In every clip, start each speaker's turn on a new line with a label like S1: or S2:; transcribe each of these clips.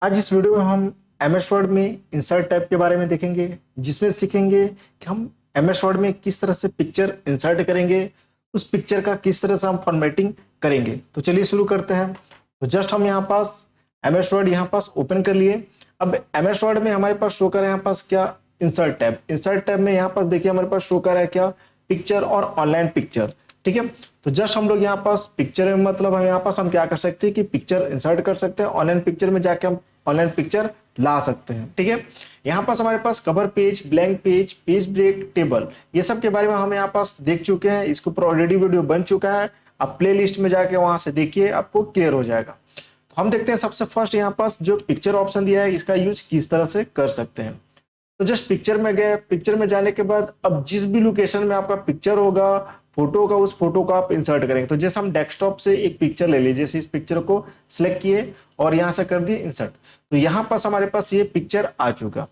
S1: आज इस वीडियो में हम एमएस वर्ड में इंसर्ट टैब के बारे में देखेंगे, जिसमें सीखेंगे कि हम एमएस वर्ड में किस तरह से पिक्चर इंसर्ट करेंगे, उस पिक्चर का किस तरह से हम फॉर्मेटिंग करेंगे। तो चलिए शुरू करते हैं। तो जस्ट हम यहाँ पास एमएस वर्ड यहाँ पास ओपन कर लिए। अब एमएस वर्ड में हमारे पास शो कर है यहाँ पास क्या, इंसर्ट टैब। इंसर्ट टैब में यहाँ पास देखिए हमारे पास शो कर है क्या, पिक्चर और ऑनलाइन पिक्चर। ठीक है, तो जस्ट हम लोग यहाँ पास पिक्चर में मतलब हम यहाँ पास हम क्या कर सकते हैं कि पिक्चर इंसर्ट कर सकते हैं, ऑनलाइन पिक्चर में जाके हम ऑनलाइन पिक्चर ला सकते हैं। ठीक है, यहाँ पास हमारे पास cover page, blank page, page break, table, ये सब के बारे में हम यहाँ पास देख चुके हैं। इसके ऊपर ऑलरेडी वीडियो बन चुका है, आप प्ले लिस्ट में जाके वहां से देखिए, आपको क्लियर हो जाएगा। तो हम देखते हैं सबसे फर्स्ट यहाँ पास जो पिक्चर ऑप्शन दिया है, इसका यूज किस तरह से कर सकते हैं। तो जस्ट पिक्चर में गए, पिक्चर में जाने के बाद अब जिस भी लोकेशन में आपका पिक्चर होगा, फोटो होगा, उस फोटो को आप इंसर्ट करेंगे। तो जैसे हम डेस्कटॉप से एक पिक्चर ले लीजिए, जैसे इस पिक्चर को सिलेक्ट किए और यहां से कर दिए इंसर्ट, तो यहां पास हमारे पास ये पिक्चर आ चुका।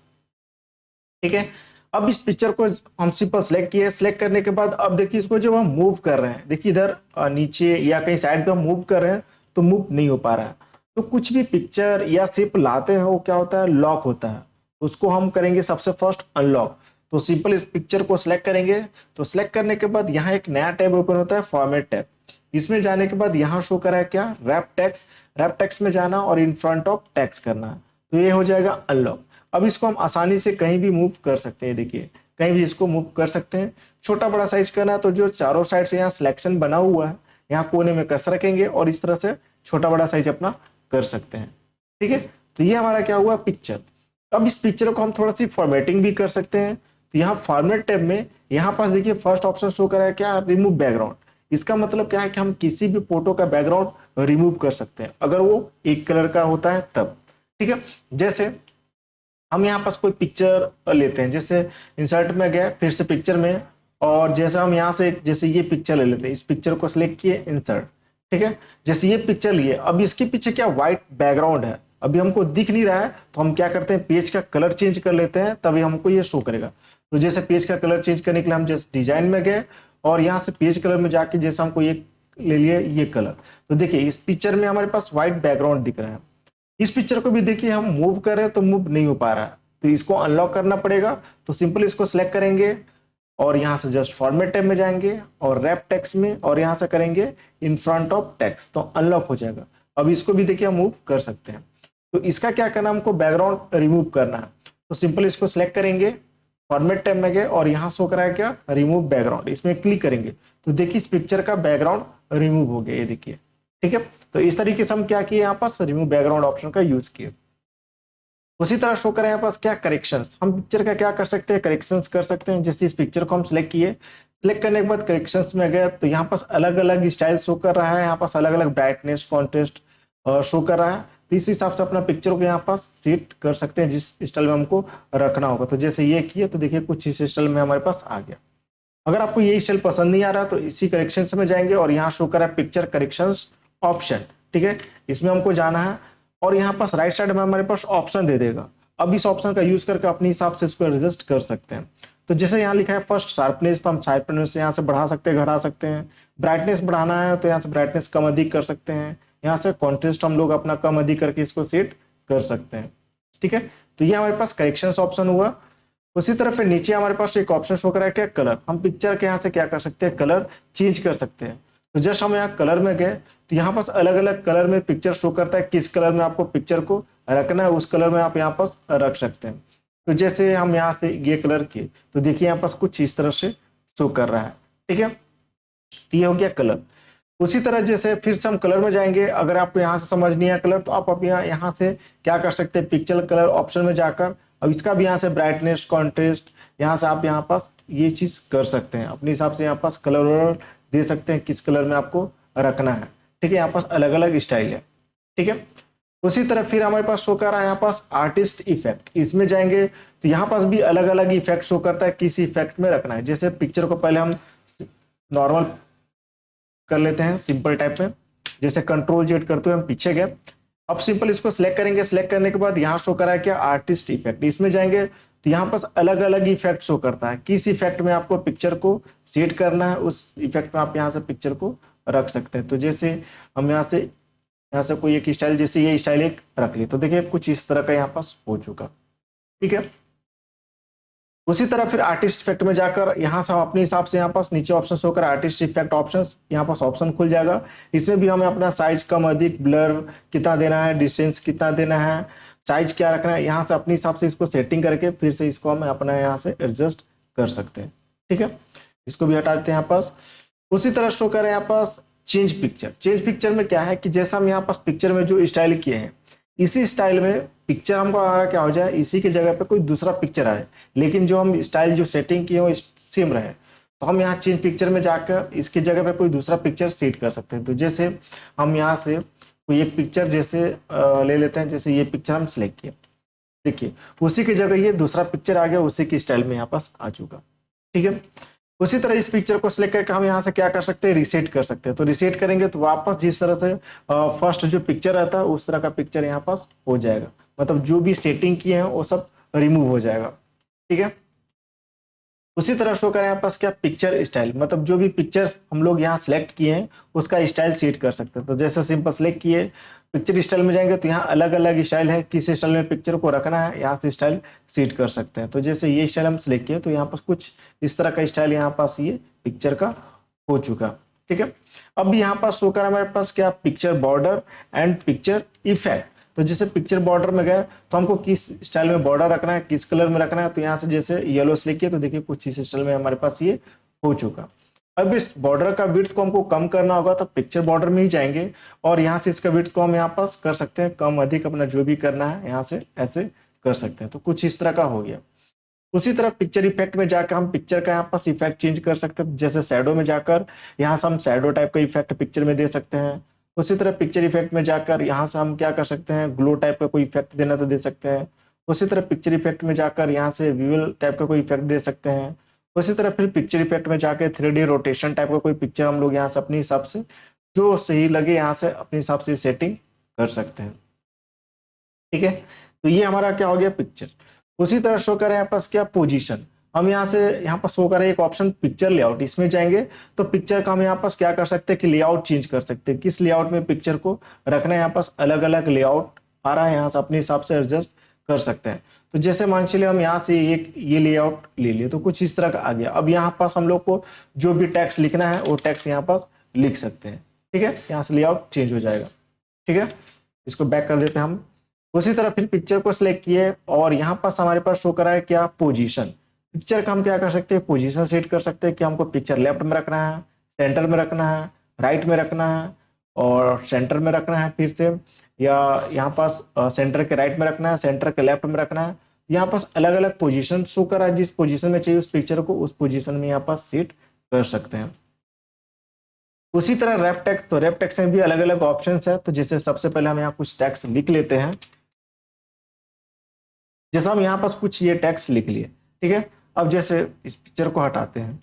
S1: ठीक है, अब इस पिक्चर को हम सिंपल सिलेक्ट किए, सिलेक्ट करने के बाद अब देखिए इसको जब हम मूव कर रहे हैं, देखिए इधर नीचे या कहीं साइड पे हम मूव कर रहे हैं तो मूव नहीं हो पा रहा है। तो कुछ भी पिक्चर या शेप लाते हैं वो क्या होता है, लॉक होता है। उसको हम करेंगे सबसे फर्स्ट अनलॉक। तो सिंपल इस पिक्चर को सिलेक्ट करेंगे, तो सिलेक्ट करने के बाद यहाँ एक नया टैब ओपन होता है, फॉर्मेट टैब। इसमें जाने के बाद यहाँ शो करा है क्या, रैप टेक्स्ट। रैप टेक्स्ट में जाना और इन फ्रंट ऑफ टेक्स्ट करना है, तो ये हो जाएगा अनलॉक। अब इसको हम आसानी से कहीं भी मूव कर सकते हैं, देखिए कहीं भी इसको मूव कर सकते हैं। छोटा बड़ा साइज करना है तो जो चारों साइड से यहाँ सिलेक्शन बना हुआ है, यहाँ कोने में कर्सर रखेंगे और इस तरह से छोटा बड़ा साइज अपना कर सकते हैं। ठीक है, तो ये हमारा क्या हुआ, पिक्चर। अब इस पिक्चर को हम थोड़ा सी फॉर्मेटिंग भी कर सकते हैं। तो यहाँ फॉर्मेट टैब में यहाँ पास देखिए फर्स्ट ऑप्शन शो करा है क्या, रिमूव बैकग्राउंड। इसका मतलब क्या है कि हम किसी भी फोटो का बैकग्राउंड रिमूव कर सकते हैं, अगर वो एक कलर का होता है तब। ठीक है, जैसे हम यहाँ पास कोई पिक्चर लेते हैं, जैसे इंसर्ट में गए, फिर से पिक्चर में, और जैसे हम यहाँ से जैसे ये पिक्चर ले लेते हैं, इस पिक्चर को सिलेक्ट किए, इंसर्ट। ठीक है, जैसे ये पिक्चर लिए, अब इसके पीछे क्या व्हाइट बैकग्राउंड है, अभी हमको दिख नहीं रहा है, तो हम क्या करते हैं, पेज का कलर चेंज कर लेते हैं, तभी हमको ये शो करेगा। तो जैसे पेज का कलर चेंज करने के लिए हम जैसे डिजाइन में गए और यहाँ से पेज कलर में जाके जैसे हमको ये ले लिए ये कलर, तो देखिए इस पिक्चर में हमारे पास व्हाइट बैकग्राउंड दिख रहा है। इस पिक्चर को भी देखिए हम मूव कर रहे हैं तो मूव नहीं हो पा रहा है, तो इसको अनलॉक करना पड़ेगा। तो सिंपल इसको सिलेक्ट करेंगे और यहाँ से जस्ट फॉर्मेट टैब में जाएंगे और रैप टेक्स्ट में, और यहाँ से करेंगे इन फ्रंट ऑफ टेक्स्ट, तो अनलॉक हो जाएगा। अब इसको भी देखिए हम मूव कर सकते हैं। तो इसका क्या करना, हमको बैकग्राउंड रिमूव करना है। तो सिंपल इसको सिलेक्ट करेंगे, फॉर्मेट टैब में गए और यहाँ शो करा है क्या, रिमूव बैकग्राउंड, इसमें क्लिक करेंगे तो देखिए इस पिक्चर का बैकग्राउंड रिमूव हो गया, ये देखिए। ठीक है, तो इस तरीके से हम क्या किए, यहाँ पास रिमूव बैकग्राउंड ऑप्शन का यूज किए। उसी तरह शो करें यहाँ पास क्या, करेक्शंस। हम पिक्चर का क्या कर सकते हैं, करेक्शंस कर सकते हैं। जैसे इस पिक्चर को हम सिलेक्ट किए, सिलेक्ट करने के बाद करेक्शंस में गए तो यहाँ पास अलग अलग स्टाइल शो कर रहा है, यहाँ पास अलग अलग ब्राइटनेस, कॉन्ट्रास्ट शो कर रहा है। तो इस हिसाब से अपना पिक्चर को यहाँ पास सेट कर सकते हैं जिस स्टाइल में हमको रखना होगा। तो जैसे ये किए तो देखिए कुछ इस स्टाइल में हमारे पास आ गया। अगर आपको ये स्टाइल पसंद नहीं आ रहा तो इसी करेक्शन में जाएंगे और यहाँ शो करा है पिक्चर करेक्शन ऑप्शन। ठीक है, इसमें हमको जाना है और यहाँ पास राइट साइड में हमारे पास ऑप्शन दे देगा। अब इस ऑप्शन का यूज करके अपने हिसाब से इसको एडजस्ट कर सकते हैं। तो जैसे यहाँ लिखा है फर्स्ट शार्पनेस, तो हम शार्पनेस यहाँ से बढ़ा सकते हैं, घटा सकते हैं। ब्राइटनेस बढ़ाना है तो यहाँ से ब्राइटनेस कम अधिक कर सकते हैं। यहाँ से कॉन्ट्रास्ट हम लोग अपना कम अधिक करके इसको सेट कर सकते हैं। ठीक है, तो ये हमारे पास करेक्शन ऑप्शन हुआ। उसी तरह फिर नीचे हमारे पास एक ऑप्शन शो करा है क्या, कलर। हम पिक्चर के यहाँ से क्या कर सकते हैं, कलर चेंज कर सकते हैं। तो जस्ट हम यहाँ कलर में गए तो यहाँ पास अलग अलग कलर में पिक्चर शो करता है, किस कलर में आपको पिक्चर को रखना है उस कलर में आप यहाँ पास रख सकते हैं। तो जैसे हम यहाँ से ये कलर किए तो देखिए यहाँ पास कुछ इस तरह से शो कर रहा है। ठीक है, ये हो गया कलर। उसी तरह जैसे फिर से हम कलर में जाएंगे, अगर आपको यहाँ से समझ नहीं आया कलर तो आप यहाँ से क्या कर सकते हैं, पिक्चर कलर ऑप्शन में जाकर अब इसका भी यहाँ से ब्राइटनेस, कॉन्ट्रास्ट, यहाँ से आप यहाँ पास ये चीज कर सकते हैं। अपने हिसाब से यहाँ पास कलर दे सकते हैं किस कलर में आपको रखना है। ठीक है, यहाँ पास अलग अलग स्टाइल है। ठीक है, उसी तरह फिर हमारे पास शो कर रहा है यहाँ पास आर्टिस्ट इफेक्ट। इसमें जाएंगे तो यहाँ पास भी अलग अलग इफेक्ट शो करता है, किस इफेक्ट में रखना है। जैसे पिक्चर को पहले हम नॉर्मल कर लेते हैं, सिंपल टाइप में, जैसे कंट्रोल जेड करते हुए हम पीछे गए। अब सिंपल इसको सिलेक्ट करेंगे, सिलेक्ट करने के बाद यहाँ शो करा है क्या, आर्टिस्ट इफेक्ट। इसमें जाएंगे तो यहाँ पास अलग अलग इफेक्ट शो करता है, किस इफेक्ट में आपको पिक्चर को सेट करना है उस इफेक्ट में आप यहाँ से पिक्चर को रख सकते हैं। तो जैसे हम यहाँ से यहाँ से कोई एक स्टाइल, जैसे ये स्टाइल एक रख ली, तो देखिए कुछ इस तरह का यहाँ पास हो चुका। ठीक है, उसी तरह फिर आर्टिस्ट इफेक्ट में जाकर यहाँ से हम अपने हिसाब से यहाँ पास नीचे ऑप्शन होकर आर्टिस्ट इफेक्ट ऑप्शन, यहाँ पास ऑप्शन खुल जाएगा। इसमें भी हमें अपना साइज कम अधिक, ब्लर कितना देना है, डिस्टेंस कितना देना है, साइज क्या रखना है, यहाँ से अपने हिसाब से इसको सेटिंग करके फिर से इसको हम अपना यहाँ से एडजस्ट कर सकते हैं। ठीक है, इसको भी हटा देते हैं यहाँ पास। उसी तरह शो करें यहाँ पास चेंज पिक्चर। चेंज पिक्चर में क्या है कि जैसा हम यहाँ पास पिक्चर में जो स्टाइल किए हैं, इसी स्टाइल में पिक्चर हमको क्या हो जाए, इसी की जगह पे कोई दूसरा पिक्चर आए, लेकिन जो हम स्टाइल जो सेटिंग किए वो सेम रहे, तो हम यहाँ चेंज पिक्चर में जाकर इसकी जगह पे कोई दूसरा पिक्चर सेट कर सकते हैं। तो जैसे हम यहाँ से कोई एक पिक्चर जैसे ले लेते हैं, जैसे ये पिक्चर हम सिलेक्ट किए, देखिए उसी की जगह ये दूसरा पिक्चर आ गया, उसी की स्टाइल में यहाँ पास आ चुका। ठीक है, उसी तरह इस पिक्चर को सिलेक्ट करके हम यहाँ से क्या कर सकते हैं, रीसेट कर सकते हैं। तो रीसेट करेंगे तो वापस जिस तरह से फर्स्ट जो पिक्चर रहता है उस तरह का पिक्चर यहाँ पास हो जाएगा, मतलब जो भी सेटिंग किए हैं वो सब रिमूव हो जाएगा। ठीक है, उसी तरह शो करें यहाँ पास क्या, पिक्चर स्टाइल, मतलब जो भी पिक्चर्स हम लोग यहाँ सेलेक्ट किए हैं उसका स्टाइल सेट कर सकते हैं। तो जैसे सिंपल सेलेक्ट किए, पिक्चर स्टाइल में जाएंगे तो यहाँ अलग अलग स्टाइल है, किस स्टाइल में पिक्चर को रखना है यहाँ से स्टाइल सेट कर सकते हैं। तो जैसे ये स्टाइल हम सेलेक्ट किए तो यहाँ पास कुछ इस तरह का स्टाइल यहाँ पास ये पिक्चर का हो चुका। ठीक है, अब यहाँ पास शो करा हमारे पास क्या, picture border and picture effect. तो जैसे पिक्चर बॉर्डर में गए तो हमको किस स्टाइल में बॉर्डर रखना है, किस कलर में रखना है, तो यहाँ से जैसे येलो सेलेक्ट किया तो देखिए कुछ इस स्टाइल में हमारे पास ये हो चुका। अब इस बॉर्डर का विड्थ को हमको कम करना होगा तो पिक्चर बॉर्डर में ही जाएंगे और यहाँ से इसका विड्थ को हम यहाँ पास कर सकते हैं कम अधिक, अपना जो भी करना है यहाँ से ऐसे कर सकते हैं। तो कुछ इस तरह का हो गया। उसी तरह पिक्चर इफेक्ट में जाकर हम पिक्चर का यहाँ पास इफेक्ट चेंज कर सकते हैं। जैसे शैडो में जाकर यहाँ से हम शैडो टाइप का इफेक्ट पिक्चर में दे सकते हैं। उसी तरह पिक्चर इफेक्ट में जाकर यहाँ से हम क्या कर सकते हैं, ग्लो टाइप का कोई इफेक्ट देना तो दे सकते हैं। उसी तरह पिक्चर इफेक्ट में जाकर यहाँ से विजुअल टाइप का कोई इफेक्ट दे सकते हैं। उसी तरह फिर पिक्चर इफेक्ट में जाकर 3D रोटेशन टाइप का कोई पिक्चर हम लोग यहाँ से अपने हिसाब से जो सही लगे यहाँ से अपने हिसाब से सेटिंग कर सकते हैं। ठीक है, तो ये हमारा क्या हो गया, पिक्चर। उसी तरह शो करें यहाँ पास क्या, पोजीशन। हम यहाँ से यहाँ पर शो करें एक ऑप्शन पिक्चर लेआउट, इसमें जाएंगे तो पिक्चर का हम यहाँ पास क्या कर सकते हैं कि लेआउट चेंज कर सकते हैं, किस लेआउट में पिक्चर को रखना है। यहाँ पास अलग अलग लेआउट आ रहा है, यहाँ से अपने हिसाब से एडजस्ट कर सकते हैं। तो जैसे मान चलिए हम यहाँ से एक ये लेआउट ले लिए तो कुछ इस तरह का आ गया। अब यहाँ पास हम लोग को जो भी टेक्स्ट लिखना है वो टेक्स्ट यहाँ पास लिख सकते हैं। ठीक है, यहाँ से लेआउट चेंज हो जाएगा। ठीक है, इसको बैक कर देते हैं हम। उसी तरह फिर पिक्चर को सिलेक्ट किए और यहाँ पास हमारे पास शो करा है क्या, पोजीशन। पिक्चर का हम क्या कर सकते हैं, पोजीशन सेट कर सकते हैं कि हमको पिक्चर लेफ्ट में रखना है, सेंटर में रखना है, राइट में रखना है और सेंटर में रखना है फिर से, या यहाँ पास सेंटर के राइट में रखना है, सेंटर के लेफ्ट में रखना है। यहाँ पास अलग अलग पोजीशन शो करा है, जिस पोजीशन में चाहिए उस पिक्चर को उस पोजीशन में यहाँ पास सेट कर सकते हैं। उसी तरह रैप टेक्स्ट, तो रैप टेक्स्ट में भी अलग अलग ऑप्शन है। तो जैसे सबसे पहले हम यहाँ कुछ टेक्स्ट लिख लेते हैं। जैसा हम यहाँ पास कुछ ये टेक्स्ट लिख लिए, ठीक है। अब जैसे इस पिक्चर को हटाते हैं,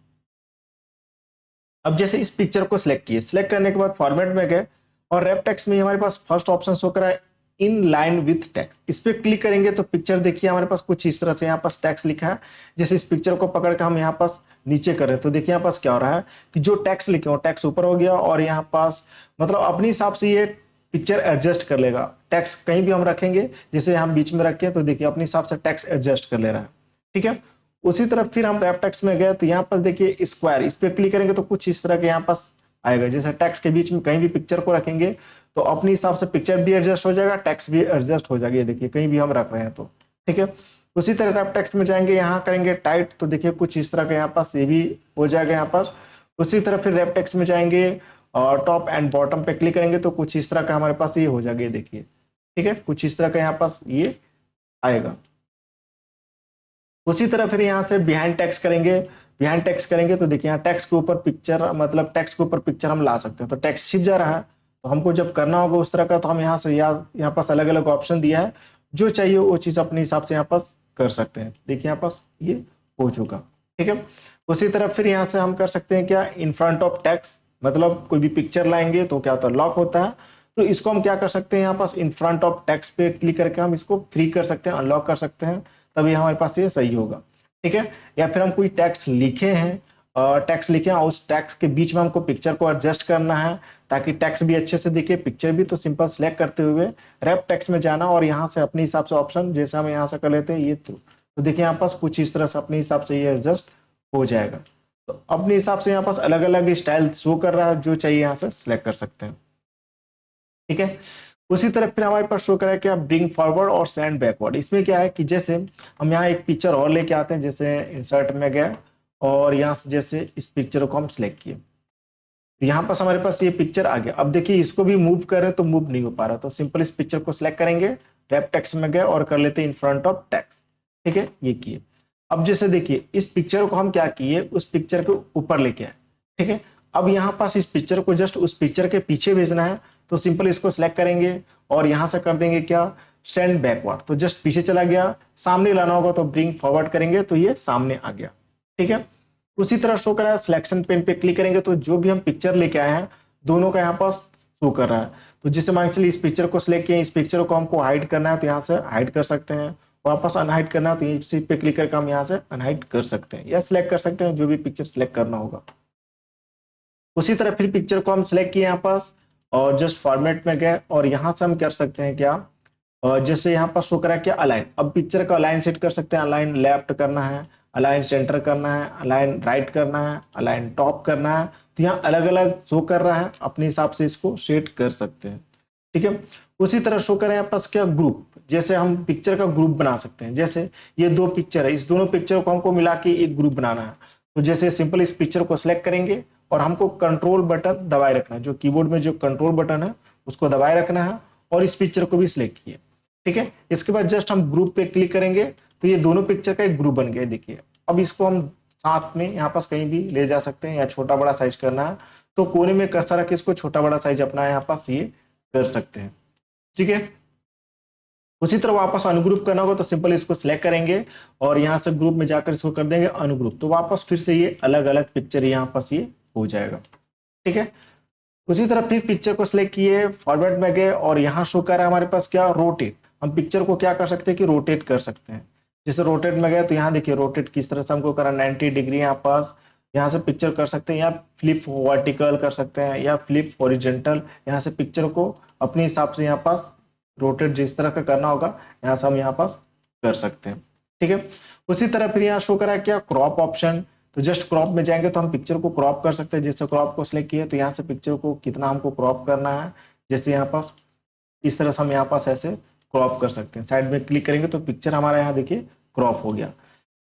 S1: अब जैसे इस पिक्चर को सिलेक्ट किए, सिलेक्ट करने के बाद फॉर्मेट में गए और रैप टेक्स्ट में हमारे पास फर्स्ट ऑप्शन शो करा है इन लाइन विथ टेक्स्ट। इस पे क्लिक करेंगे तो पिक्चर देखिए हमारे पास कुछ इस तरह से यहाँ पास टेक्स्ट लिखा है। जैसे इस पिक्चर को पकड़ के हम यहाँ पास नीचे करें तो देखिए यहाँ पास क्या हो रहा है कि जो टेक्स्ट लिखे हो टेक्स्ट ऊपर हो गया और यहाँ पास मतलब अपने हिसाब से ये पिक्चर एडजस्ट कर लेगा। टेक्स्ट कहीं भी हम रखेंगे, जैसे हम बीच में रखें तो देखिए अपने हिसाब से टेक्स्ट एडजस्ट कर ले रहा है, ठीक है। उसी तरह फिर हम रैप टेक्स्ट में गए तो यहाँ पर देखिए स्क्वायर, इस पर क्लिक करेंगे तो कुछ इस तरह के यहाँ पास आएगा। जैसे टेक्स्ट के बीच में कहीं भी पिक्चर को रखेंगे तो अपने हिसाब से पिक्चर भी एडजस्ट हो जाएगा, टेक्स्ट भी एडजस्ट हो जाएगा। ये देखिए कहीं भी हम रख रहे हैं तो ठीक है। उसी तरह रैप टेक्स्ट में जाएंगे, यहाँ करेंगे टाइट तो देखिए कुछ इस तरह का यहाँ पास ये भी हो जाएगा यहाँ पास। उसी तरह फिर रैप टेक्स्ट में जाएंगे और टॉप एंड बॉटम पे क्लिक करेंगे तो कुछ इस तरह का हमारे पास ये हो जाएगा, ये देखिए ठीक है, कुछ इस तरह का यहाँ पास ये आएगा। उसी तरह फिर यहाँ से बिहाइंड टेक्स्ट करेंगे, बिहाइंड टेक्स्ट करेंगे तो देखिए यहाँ टेक्स्ट के ऊपर पिक्चर, मतलब टेक्स्ट के ऊपर पिक्चर हम ला सकते हैं। तो टेक्स्ट छिप जा रहा है तो हमको जब करना होगा उस तरह का तो हम यहाँ से यहाँ पास अलग अलग ऑप्शन दिया है, जो चाहिए वो चीज अपने हिसाब से यहाँ पास कर सकते हैं। देखिए यहाँ पास ये हो चुका, ठीक है। उसी तरह फिर यहाँ से हम कर सकते हैं क्या, इन फ्रंट ऑफ टेक्स्ट, मतलब कोई भी पिक्चर लाएंगे तो क्या होता है लॉक होता है, तो इसको हम क्या कर सकते हैं यहाँ पास इन फ्रंट ऑफ टेक्स्ट पे क्लिक करके हम इसको फ्री कर सकते हैं, अनलॉक कर सकते हैं, तभी हमारे पास ये सही होगा, ठीक है। या फिर हम कोई टेक्स्ट लिखे हैं, टेक्स्ट लिखे हैं और उस टेक्स्ट के बीच में हमको पिक्चर को एडजस्ट करना है ताकि टेक्स्ट भी अच्छे से दिखे, पिक्चर भी। तो सिंपल सेलेक्ट करते हुए रैप टेक्स्ट में जाना और यहाँ से अपने हिसाब से ऑप्शन जैसे हम यहाँ से कर लेते हैं ये थ्रू, तो देखिए यहाँ पास कुछ इस तरह से अपने हिसाब से ये एडजस्ट हो जाएगा। तो अपने हिसाब से यहाँ पास अलग अलग स्टाइल शो कर रहा है, जो चाहिए यहाँ से सिलेक्ट कर सकते हैं। ठीक है, उसी तरह फिर हमारे पास शो करा है क्या ब्रिंग फॉरवर्ड और सेंड बैकवर्ड। इसमें क्या है कि जैसे हम यहाँ एक पिक्चर और लेके आते हैं, जैसे इंसर्ट में गए और यहाँ से जैसे इस पिक्चर को हम सिलेक्ट किए, तो यहाँ पास हमारे पास ये पिक्चर आ गया। अब देखिए इसको भी मूव करें तो मूव नहीं हो पा रहा, तो सिंपल इस पिक्चर को सिलेक्ट करेंगे, रैप टेक्स्ट में गए और कर लेते हैं इन फ्रंट ऑफ टेक्स्ट। ठीक है, ये किए। अब जैसे देखिए इस पिक्चर को हम क्या किए, उस पिक्चर के ऊपर लेके आए। ठीक है, अब यहाँ पास इस पिक्चर को जस्ट उस पिक्चर के पीछे भेजना है, तो सिंपल इसको सिलेक्ट करेंगे और यहाँ से कर देंगे क्या सेंड बैकवर्ड, तो जस्ट पीछे चला गया। सामने लाना होगा तो ब्रिंग फॉरवर्ड करेंगे तो ये सामने आ गया। ठीक है, उसी तरह शो कर रहा है सिलेक्शन पेन पे क्लिक करेंगे तो जो भी हम पिक्चर लेके आए हैं दोनों का यहाँ पास शो कर रहा है। तो जिससे मान चलिए इस पिक्चर को सिलेक्ट किए, इस पिक्चर को हमको हाइड करना है तो यहाँ से हाइड कर सकते हैं, वापस अनहाइड करना है तो इसी पे क्लिक करके हम यहाँ से अनहाइड कर सकते हैं या सिलेक्ट कर सकते हैं जो भी पिक्चर सिलेक्ट करना होगा। उसी तरह फिर पिक्चर को हम सिलेक्ट किए यहाँ पास और जस्ट फॉर्मेट में गए और यहाँ से हम कर सकते हैं क्या, और जैसे यहाँ पर शो करा क्या अलाइन। अब पिक्चर का अलाइन सेट कर सकते हैं, अलाइन लेफ्ट करना है, अलाइन सेंटर करना है, अलाइन राइट करना है, अलाइन टॉप करना है, तो यहाँ अलग अलग शो कर रहा है, अपने हिसाब से इसको सेट कर सकते हैं। ठीक है, उसी तरह शो करें यहाँ पास क्या ग्रुप, जैसे हम पिक्चर का ग्रुप बना सकते हैं। जैसे ये दो पिक्चर है, इस दोनों पिक्चर को हमको मिला के एक ग्रुप बनाना है, तो जैसे सिंपल इस पिक्चर को सिलेक्ट करेंगे और हमको कंट्रोल बटन दबाए रखना है, जो कीबोर्ड में जो कंट्रोल बटन है उसको दबाए रखना है और इस पिक्चर को भी सिलेक्ट किए। ठीक है, इसके बाद जस्ट हम ग्रुप पे क्लिक करेंगे तो ये दोनों पिक्चर का एक ग्रुप बन गया। देखिए अब इसको हम साथ में यहाँ पास कहीं भी ले जा सकते हैं, या छोटा बड़ा साइज करना है तो कोने में कर्सर रख के इसको छोटा बड़ा साइज अपना यहाँ पास ये कर सकते हैं। ठीक है, उसी तरह वापस अनग्रुप करना होगा तो सिंपल इसको सिलेक्ट करेंगे और यहाँ से ग्रुप में जाकर इसको कर देंगे अनग्रुप, तो वापस फिर से ये अलग अलग पिक्चर यहाँ पास ये हो जाएगा। ठीक है, उसी तरह फिर पिक्चर को सिलेक्ट किए, फॉरवर्ड में गए और यहाँ शो कर रहा है हमारे पास क्या रोटेट। हम पिक्चर को क्या कर सकते हैं कि रोटेट कर सकते हैं। जैसे रोटेट में गए तो यहाँ देखिए रोटेट किस तरह से हमको करा 90 डिग्री यहाँ पास, यहाँ से पिक्चर कर सकते हैं, या फ्लिप वर्टिकल कर सकते हैं या फ्लिप हॉरिजॉन्टल, यहाँ से पिक्चर को अपने हिसाब से यहाँ पास रोटेट जिस तरह का करना होगा यहाँ से हम यहाँ पास कर सकते हैं। ठीक है, उसी तरह फिर यहाँ शो करा है क्या क्रॉप ऑप्शन, तो जस्ट क्रॉप में जाएंगे तो हम पिक्चर को क्रॉप कर सकते हैं। जैसे क्रॉप को सिलेक्ट किए तो यहाँ से पिक्चर को कितना हमको क्रॉप करना है, जैसे यहाँ पास इस तरह से हम यहाँ पास ऐसे क्रॉप कर सकते हैं। साइड में क्लिक करेंगे तो पिक्चर हमारा यहाँ देखिए क्रॉप हो गया।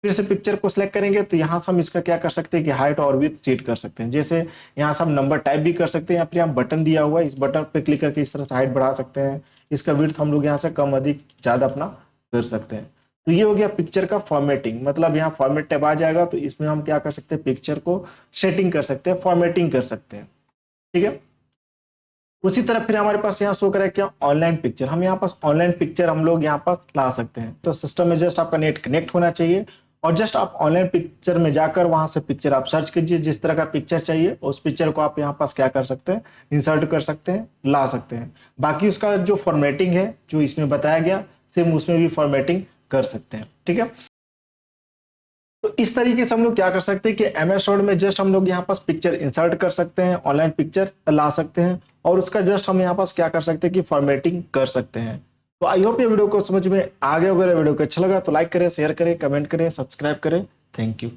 S1: फिर से पिक्चर को सिलेक्ट करेंगे तो यहाँ से हम इसका क्या कर सकते हैं कि हाइट और विड्थ सेट कर सकते हैं। जैसे यहाँ से हम नंबर टाइप भी कर सकते हैं, या फिर यहाँ बटन दिया हुआ है, इस बटन पे क्लिक करके इस तरह से हाइट बढ़ा सकते हैं। इसका विड्थ हम लोग यहाँ से कम अधिक ज्यादा अपना कर सकते हैं। तो ये हो गया पिक्चर का फॉर्मेटिंग, मतलब यहाँ फॉर्मेट टैब आ जाएगा तो इसमें हम क्या कर सकते हैं पिक्चर को सेटिंग कर सकते हैं, फॉर्मेटिंग कर सकते हैं। ठीक है, उसी तरह फिर हमारे पास यहाँ शो करें क्या ऑनलाइन पिक्चर। हम यहाँ पास ऑनलाइन पिक्चर हम लोग यहाँ पास ला सकते हैं। तो सिस्टम में जस्ट आपका नेट कनेक्ट होना चाहिए और जस्ट आप ऑनलाइन पिक्चर में जाकर वहां से पिक्चर आप सर्च कीजिए, जिस तरह का पिक्चर चाहिए उस पिक्चर को आप यहाँ पास क्या कर सकते हैं इंसर्ट कर सकते हैं, ला सकते हैं। बाकी उसका जो फॉर्मेटिंग है जो इसमें बताया गया सेम उसमें भी फॉर्मेटिंग कर सकते हैं। ठीक है, तो इस तरीके से हम लोग क्या कर सकते हैं कि एमएस वर्ड में जस्ट हम लोग यहाँ पास पिक्चर इंसर्ट कर सकते हैं, ऑनलाइन पिक्चर ला सकते हैं और उसका जस्ट हम यहाँ पास क्या कर सकते हैं कि फॉर्मेटिंग कर सकते हैं। तो आई होप ये वीडियो को समझ में आ गया। अगर वीडियो को अच्छा लगा तो लाइक करें, शेयर करें, कमेंट करें, सब्सक्राइब करें। Thank you.